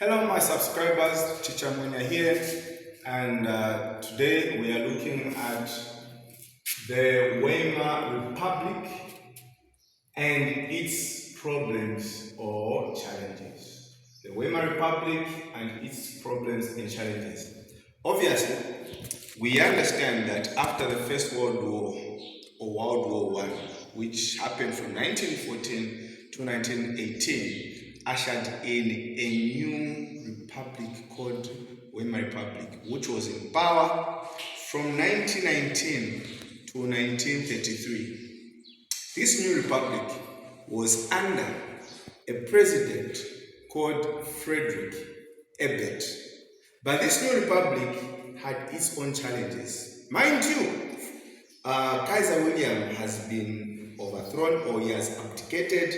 Hello my subscribers, Teacher Munya here, and today we are looking at the Weimar Republic and its problems or challenges. The Weimar Republic and its problems and challenges. Obviously, we understand that after the First World War or World War I, which happened from 1914 to 1918, ushered in a new republic called Weimar Republic, which was in power from 1919 to 1933. This new republic was under a president called Frederick Ebert. But this new republic had its own challenges. Mind you, Kaiser William has been overthrown, or he has abdicated,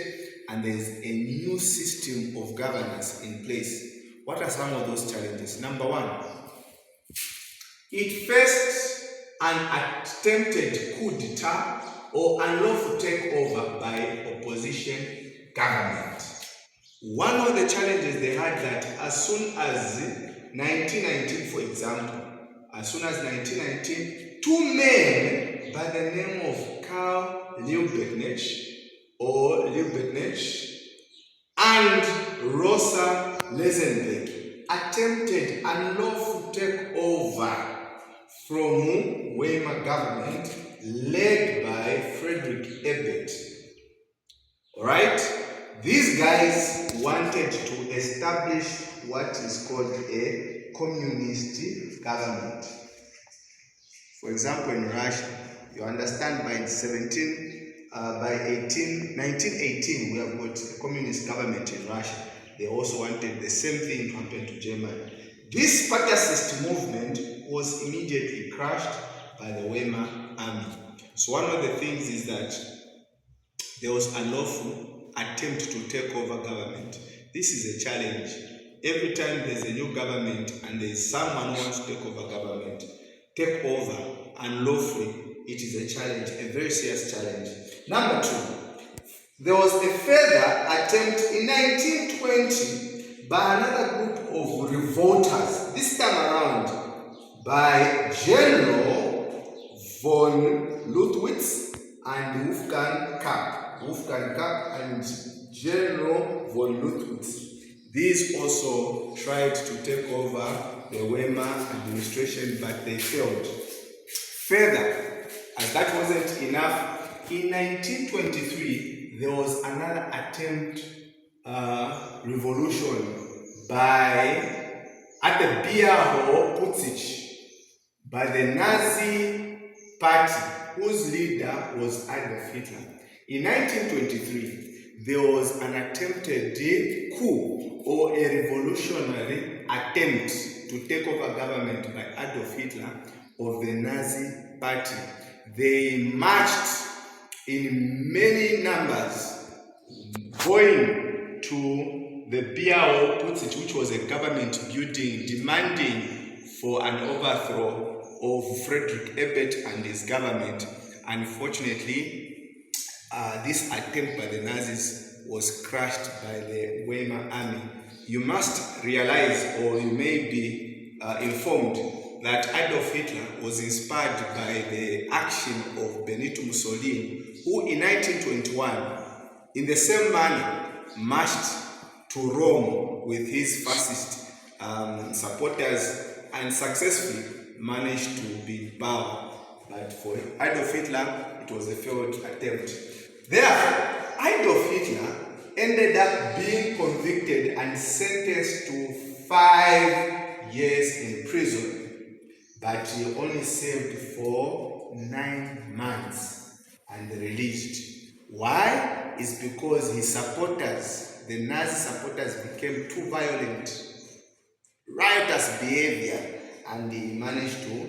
and there is a new system of governance in place. What are some of those challenges? Number one, it faced an attempted coup d'etat or unlawful takeover by opposition government. One of the challenges they had that as soon as 1919, for example, as soon as 1919, two men by the name of Karl Liebknecht and Rosa Luxemburg attempted unlawful takeover from Weimar government led by Frederick Ebert. Alright? These guys wanted to establish what is called a communist government. For example, in Russia, you understand by 1918, we have got a communist government in Russia. They also wanted the same thing to happen to Germany. This Spartacist movement was immediately crushed by the Weimar army. So one of the things is that there was a lawful attempt to take over government. This is a challenge. Every time there's a new government and there's someone who wants to take over government, take over unlawfully, it is a challenge, a very serious challenge. Number two, there was a further attempt in 1920 by another group of revolters, this time around by General von Lüttwitz and Wolfgang Kapp and General von Lüttwitz. These also tried to take over the Weimar administration, but they failed. Further, as that wasn't enough, in 1923, there was another attempt, revolution at the beer hall Putzig by the Nazi party, whose leader was Adolf Hitler. In 1923, there was an attempted coup or a revolutionary attempt to take over government by Adolf Hitler of the Nazi party. They marched in many numbers going to the beer hall Putzig, which was a government building, demanding for an overthrow of Frederick Ebert and his government. Unfortunately, this attempt by the Nazis was crushed by the Weimar army. You must realize, or you may be informed, that Adolf Hitler was inspired by the action of Benito Mussolini, who in 1921, in the same manner, marched to Rome with his fascist supporters and successfully managed to be in power. But for Adolf Hitler, it was a failed attempt. Therefore, Adolf Hitler ended up being convicted and sentenced to 5 years in prison. But he only served for 9 months and released. Why? It's because his supporters, the Nazi supporters, became too violent, riotous behavior, and he managed to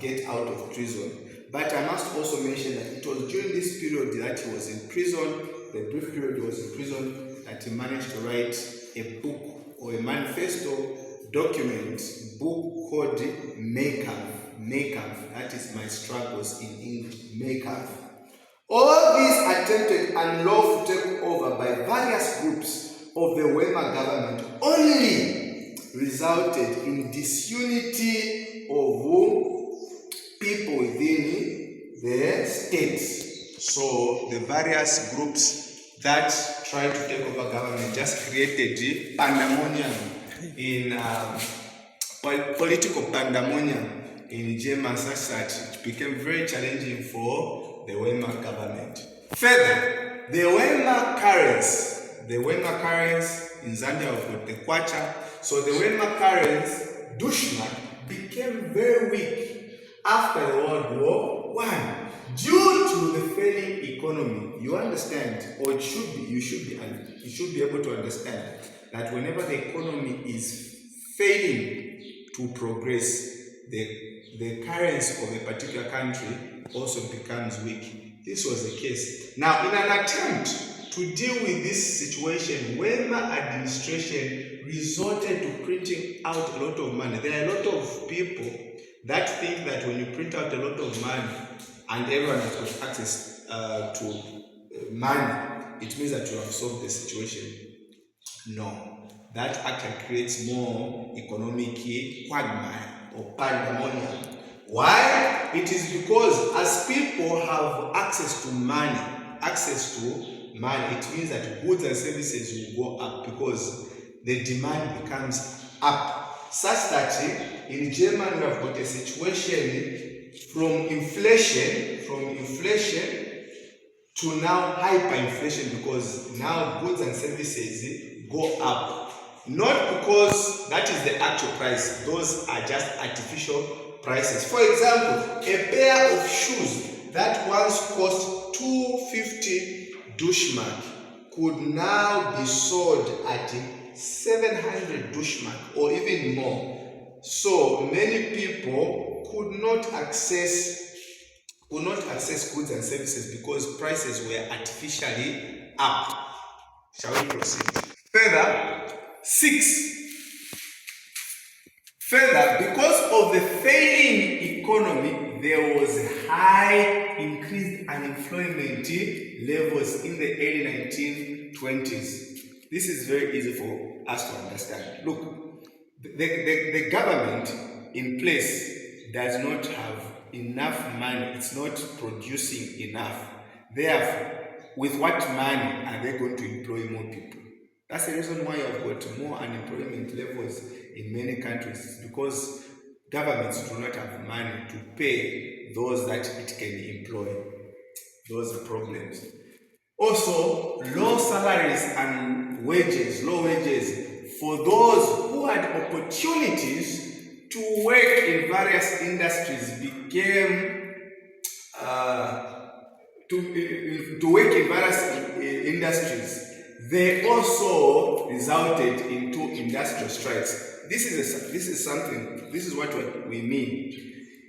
get out of prison. But I must also mention that it was during this period that he was in prison, the brief period he was in prison, that he managed to write a book or a manifesto book called Mein Kampf. That is My Struggles in English, Mein Kampf. All these attempted unlawful takeover by various groups of the WEIMAR government only resulted in disunity of people within the state. So the various groups that tried to take over government just created pandemonium in political pandemonium in Germany, such that it became very challenging for the WEIMAR government. Further, the WEIMAR currency in Zambia we've got the kwacha. So the WEIMAR currency, Deutschmark, became very weak after the World War I due to the failing economy. You understand, or you should be able to understand that whenever the economy is failing to progress, the currency of a particular country also becomes weak. This was the case. Now, in an attempt to deal with this situation, WEIMAR administration resorted to printing out a lot of money. There are a lot of people that think that when you print out a lot of money and everyone has got access to money, it means that you have solved the situation. No, that actually creates more economic quagmire or pandemonium. Why? It is because as people have access to money, it means that goods and services will go up because the demand becomes up. Such that in Germany we have got a situation from inflation to now hyperinflation, because now goods and services go up. Not because that is the actual price, those are just artificial prices. For example, a pair of shoes that once cost 250 Deutschmark could now be sold at 700 Deutschmark or even more. So many people could not access goods and services because prices were artificially up. Shall we proceed? Further, because of the failing economy, there was high increased unemployment levels in the early 1920s. This is very easy for us to understand. Look, the government in place does not have enough money. It's not producing enough. Therefore, with what money are they going to employ more people? That's the reason why I've got more unemployment levels in many countries, because governments do not have money to pay those that it can employ. Those are problems. Also, low salaries and low wages for those who had opportunities to work in various industries became they also resulted into industrial strikes. This is what we mean.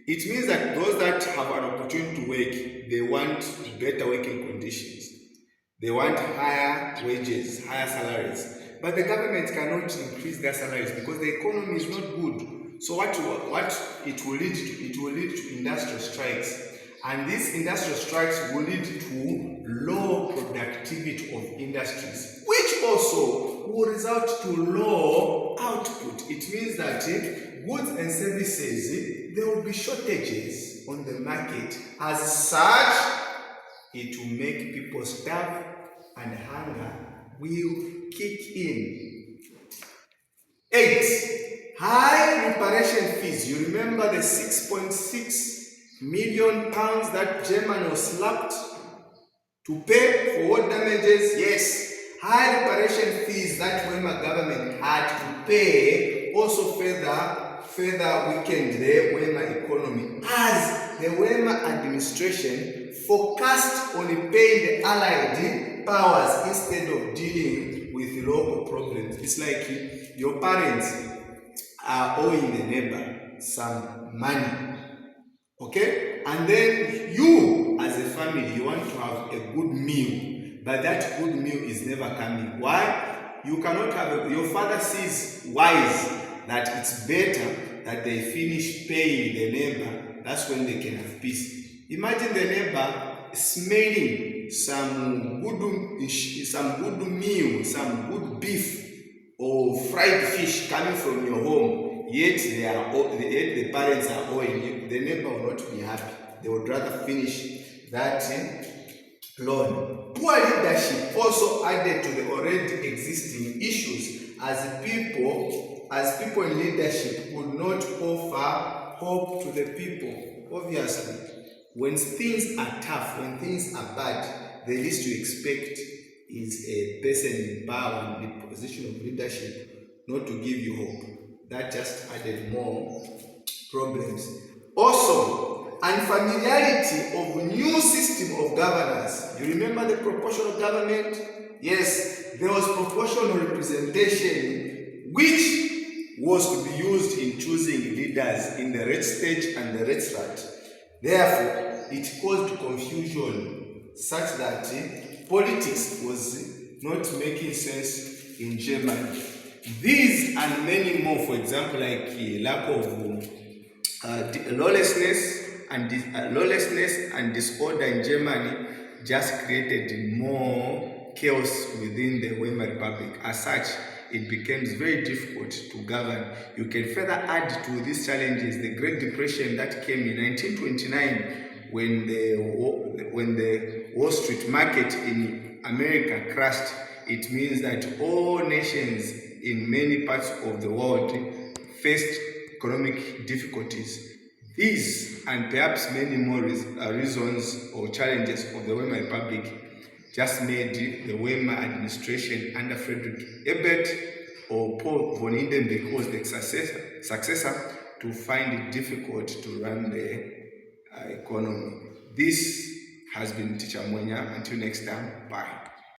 It means that those that have an opportunity to work, they want better working conditions. They want higher wages, higher salaries. But the government cannot increase their salaries because the economy is not good. So what it will lead to? It will lead to industrial strikes. And these industrial strikes will lead to low productivity of industries, which also will result to low output. It means that goods and services, there will be shortages on the market. As such, it will make people starve and hunger will kick in. 8. High reparation fees. You remember the 6.6 million pounds that Germany was slapped to pay for what damages? Yes. High reparation fees that WEIMAR government had to pay also further weakened the WEIMAR economy, as the WEIMAR administration focused on paying the allied powers instead of dealing with local problems. It's like your parents are owing the neighbor some money. Okay? And then you, as a family, you want to have a good meal, but that good meal is never coming. Why? You cannot have your father sees wise that it's better that they finish paying the neighbor. That's when they can have peace. Imagine the neighbor smelling some good meal, some good beef or fried fish coming from your home, yet the parents are owing you, the neighbor will not be happy. They would rather finish that loan. Poor leadership also added to the already existing issues, as people in leadership could not offer hope to the people. Obviously, when things are tough, when things are bad, the least you expect is a person in power in the position of leadership not to give you hope. That just added more problems. Also, unfamiliarity of new system of governance. You remember the proportional government? Yes, there was proportional representation which was to be used in choosing leaders in the red stage and the red strat. Therefore, it caused confusion such that politics was not making sense in Germany. These and many more, for example, like lack of lawlessness and disorder in Germany, just created more chaos within the Weimar Republic. As such, it becomes very difficult to govern. You can further add to these challenges the Great Depression that came in 1929 when the Wall Street market in America crashed. It means that all nations in many parts of the world faced economic difficulties. These and perhaps many more reasons or challenges of the Weimar Republic just made the Weimar administration under Friedrich Ebert or Paul von Hindenburg was the successor to find it difficult to run the economy. This has been Teacher Mwenya. Until next time, bye.